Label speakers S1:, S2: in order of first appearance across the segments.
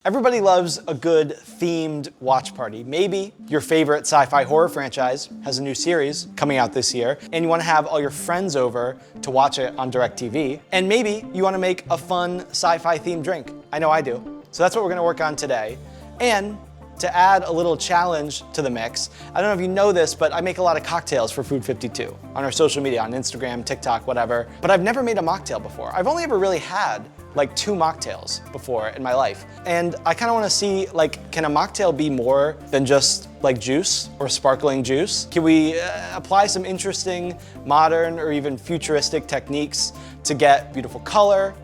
S1: Everybody loves a good themed watch party. Maybe your favorite sci-fi horror franchise has a new series coming out this year, and you want to have all your friends over to watch it on DirecTV. And maybe you want to make a fun sci-fi themed drink. I know I do. So that's what we're going to work on today. And to add a little challenge to the mix, I don't know if you know this, but I make a lot of cocktails for Food52 on our social media, on Instagram, TikTok, whatever. But I've never made a mocktail before. I've only ever really had like 2 mocktails before in my life. And I kind of want to see, like, can a mocktail be more than just like juice or sparkling juice? Can we apply some interesting modern or even futuristic techniques to get beautiful color,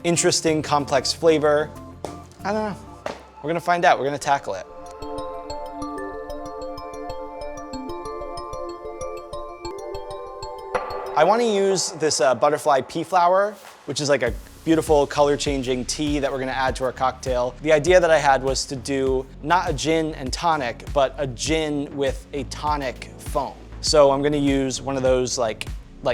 S1: interesting complex flavor? I don't know. We're gonna find out. We're gonna tackle it. I want to use this butterfly pea flower, which is like a beautiful color-changing tea that we're gonna add to our cocktail. The idea that I had was to do not a gin and tonic, but a gin with a tonic foam. So I'm gonna use one of those like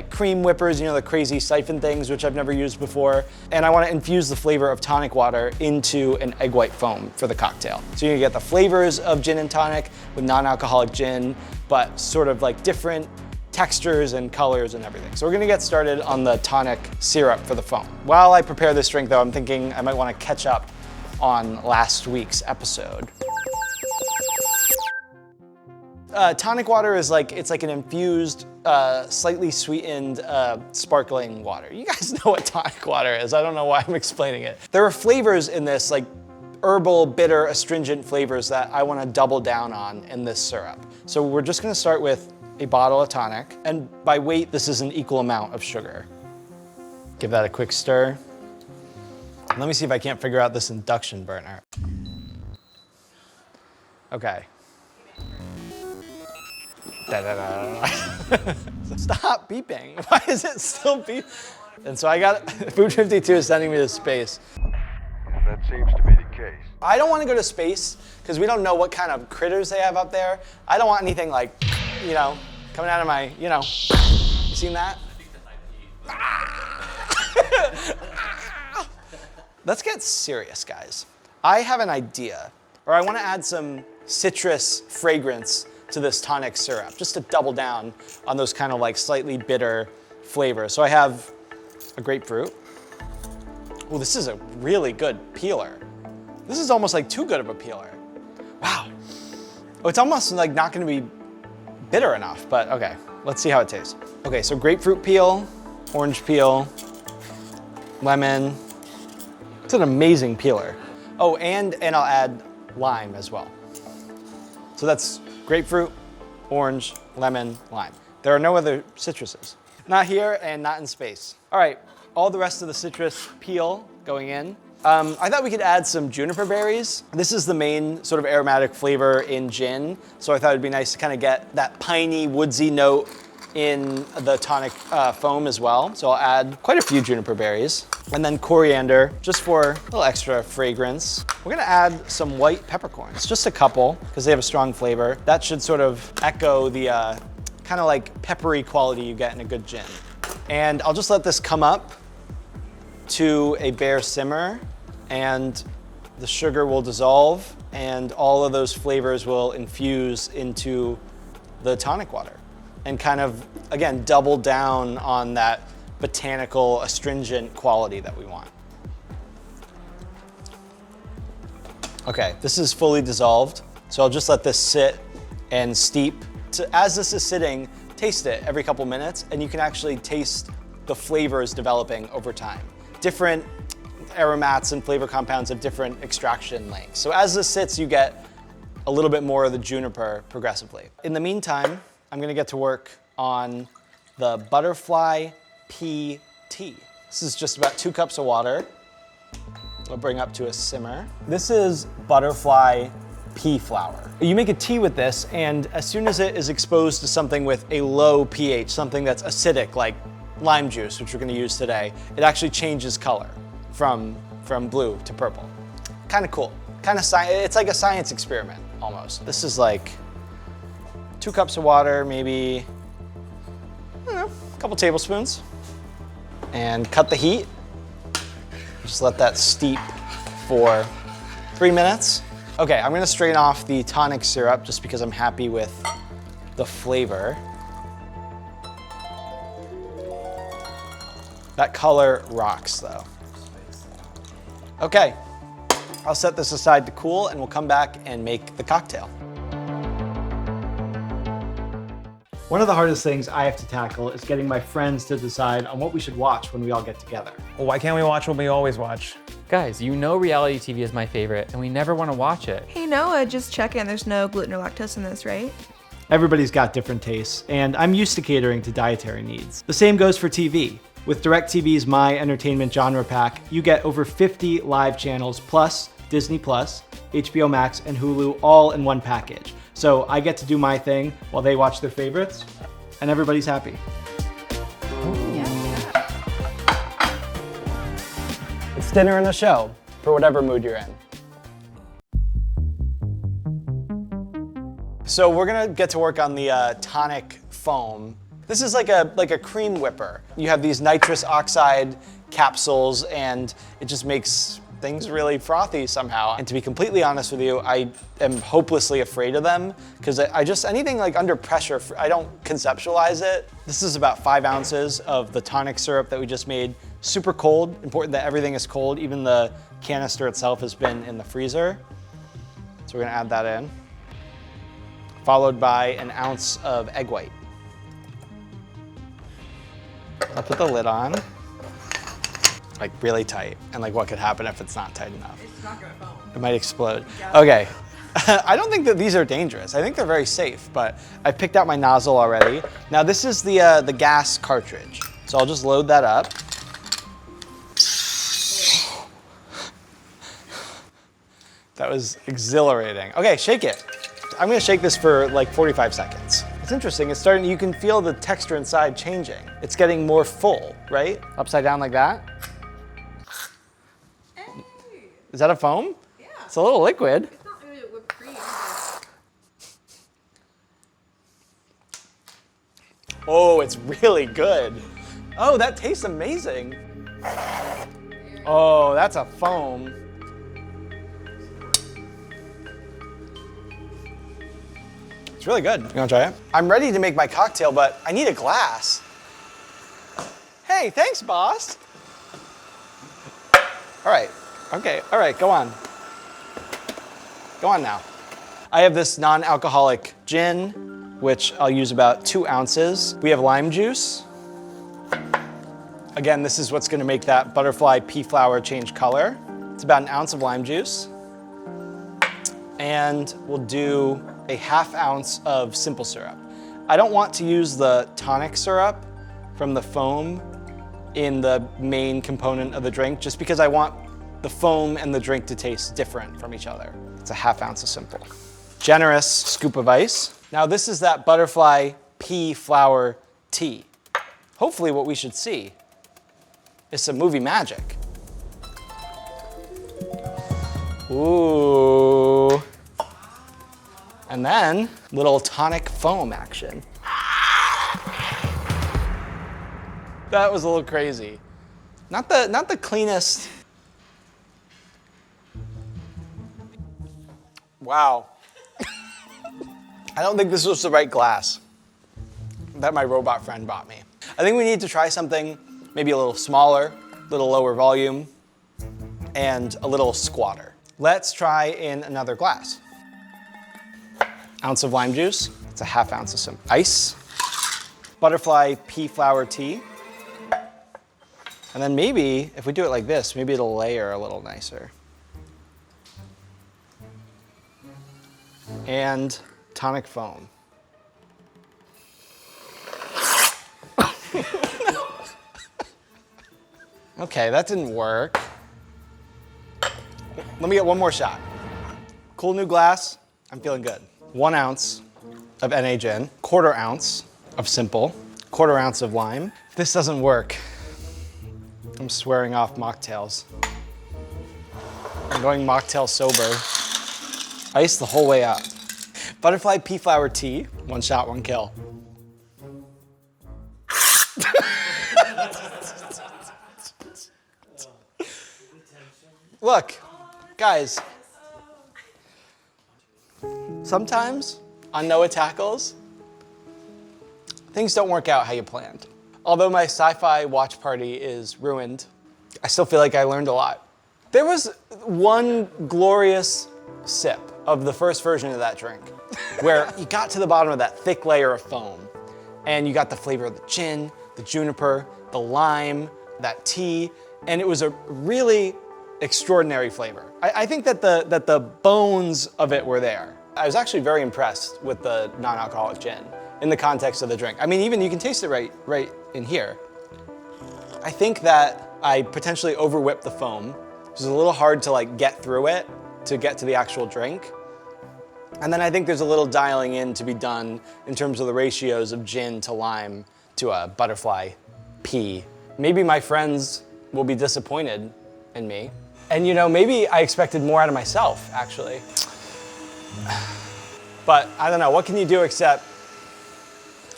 S1: cream whippers, you know, the crazy siphon things, which I've never used before. And I wanna infuse the flavor of tonic water into an egg white foam for the cocktail. So you're gonna get the flavors of gin and tonic with non-alcoholic gin, but sort of like different textures and colors and everything. So we're gonna get started on the tonic syrup for the foam. While I prepare this drink though, I'm thinking I might wanna catch up on last week's episode. Tonic water is it's like an infused, slightly sweetened, sparkling water. You guys know what tonic water is. I don't know why I'm explaining it. There are flavors in this, like herbal, bitter, astringent flavors that I wanna double down on in this syrup. So we're just gonna start with a bottle of tonic, and by weight, this is an equal amount of sugar. Give that a quick stir. Let me see if I can't figure out this induction burner. Okay. Stop beeping. Why is it still beeping? And so I got, Food52 is sending me to space.
S2: And that seems to be the case.
S1: I don't want to go to space because we don't know what kind of critters they have up there. I don't want anything like, you know, coming out of my, you know, you seen that? Let's get serious, guys. I have an idea, or I want to add some citrus fragrance to this tonic syrup, just to double down on those kind of like slightly bitter flavors. So I have a grapefruit. Oh, this is a really good peeler. This is almost like too good of a peeler. Wow. Oh, it's almost like not gonna be bitter enough, but okay, let's see how it tastes. Okay, so grapefruit peel, orange peel, lemon. It's an amazing peeler. Oh, and I'll add lime as well. So that's grapefruit, orange, lemon, lime. There are no other citruses. Not here and not in space. All right, all the rest of the citrus peel going in. I thought we could add some juniper berries. This is the main sort of aromatic flavor in gin, so I thought it'd be nice to kind of get that piney, woodsy note in the tonic foam as well. So I'll add quite a few juniper berries. And then coriander, just for a little extra fragrance. We're gonna add some white peppercorns, just a couple, because they have a strong flavor. That should sort of echo the kind of like peppery quality you get in a good gin. And I'll just let this come up to a bare simmer, and the sugar will dissolve, and all of those flavors will infuse into the tonic water and kind of, again, double down on that botanical astringent quality that we want. Okay, this is fully dissolved, so I'll just let this sit and steep. So as this is sitting, taste it every couple minutes, and you can actually taste the flavors developing over time. Different aromats and flavor compounds have different extraction lengths. So as this sits, you get a little bit more of the juniper progressively. In the meantime, I'm gonna get to work on the butterfly pea tea. This is just about 2 cups of water. I'll bring up to a simmer. This is butterfly pea flower. You make a tea with this, and as soon as it is exposed to something with a low pH, something that's acidic, like lime juice, which we're gonna use today, it actually changes color from blue to purple. Kind of cool. It's like a science experiment, almost. This is like 2 cups of water, maybe, I don't know, a couple tablespoons. And cut the heat. Just let that steep for 3 minutes. Okay, I'm gonna strain off the tonic syrup just because I'm happy with the flavor. That color rocks though. Okay, I'll set this aside to cool and we'll come back and make the cocktail. One of the hardest things I have to tackle is getting my friends to decide on what we should watch when we all get together.
S3: Well, why can't we watch what we always watch?
S4: Guys, you know reality TV is my favorite, and we never want to watch it.
S5: Hey Noah, just checking. There's no gluten or lactose in this, right?
S1: Everybody's got different tastes, and I'm used to catering to dietary needs. The same goes for TV. With DirecTV's MyEntertainment genre pack, you get over 50 live channels plus Disney Plus, HBO Max, and Hulu all in one package. So I get to do my thing while they watch their favorites, and everybody's happy. It's dinner and a show, for whatever mood you're in. So we're gonna get to work on the tonic foam. This is like a cream whipper. You have these nitrous oxide capsules and it just makes things really frothy somehow. And to be completely honest with you, I am hopelessly afraid of them because anything like under pressure, I don't conceptualize it. This is about 5 ounces of the tonic syrup that we just made. Super cold, important that everything is cold. Even the canister itself has been in the freezer. So we're gonna add that in. Followed by an ounce of egg white. I'll put the lid on, like really tight. And like what could happen if it's not tight enough? It's not gonna foam. It might explode. Okay, I don't think that these are dangerous. I think they're very safe, but I picked out my nozzle already. Now this is the gas cartridge. So I'll just load that up. That was exhilarating. Okay, shake it. I'm gonna shake this for like 45 seconds. It's interesting, it's starting, you can feel the texture inside changing. It's getting more full, right? Upside down like that.
S5: Hey.
S1: Is that a foam?
S5: Yeah.
S1: It's a little liquid.
S5: It's not really whipped cream.
S1: Oh, it's really good. Oh, that tastes amazing. Oh, that's a foam. It's really good. You wanna try it? I'm ready to make my cocktail, but I need a glass. Hey, thanks, boss. All right, okay, all right, go on. Go on now. I have this non-alcoholic gin, which I'll use about 2 ounces. We have lime juice. Again, this is what's gonna make that butterfly pea flower change color. It's about 1 ounce of lime juice. And we'll do a 1/2 ounce of simple syrup. I don't want to use the tonic syrup from the foam in the main component of the drink, just because I want the foam and the drink to taste different from each other. It's a 1/2 ounce of simple. Generous scoop of ice. Now this is that butterfly pea flower tea. Hopefully what we should see is some movie magic. Ooh. And then, little tonic foam action. That was a little crazy. Not the cleanest. Wow. I don't think this was the right glass that my robot friend bought me. I think we need to try something maybe a little smaller, a little lower volume, and a little squatter. Let's try in another glass. Ounce of lime juice. It's a 1/2 ounce of some ice. Butterfly pea flower tea. And then maybe, if we do it like this, maybe it'll layer a little nicer. And tonic foam. Okay, that didn't work. Let me get one more shot. Cool new glass, I'm feeling good. 1 ounce of NA gin, 1/4 ounce of simple, 1/4 ounce of lime. If this doesn't work, I'm swearing off mocktails. I'm going mocktail sober. Ice the whole way up. Butterfly pea flower tea, 1 shot, 1 kill. Look, guys, sometimes on Noah Tackles, things don't work out how you planned. Although my sci-fi watch party is ruined, I still feel like I learned a lot. There was one glorious sip of the first version of that drink where you got to the bottom of that thick layer of foam and you got the flavor of the gin, the juniper, the lime, that tea, and it was a really extraordinary flavor. I think that the bones of it were there. I was actually very impressed with the non-alcoholic gin in the context of the drink. I mean, even you can taste it right in here. I think that I potentially over-whipped the foam. It was a little hard to like get through it to get to the actual drink. And then I think there's a little dialing in to be done in terms of the ratios of gin to lime to a butterfly pea. Maybe my friends will be disappointed in me. And you know, maybe I expected more out of myself, actually. But I don't know, what can you do except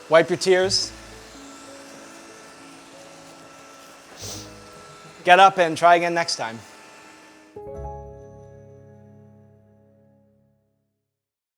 S1: wipe your tears, get up and try again next time.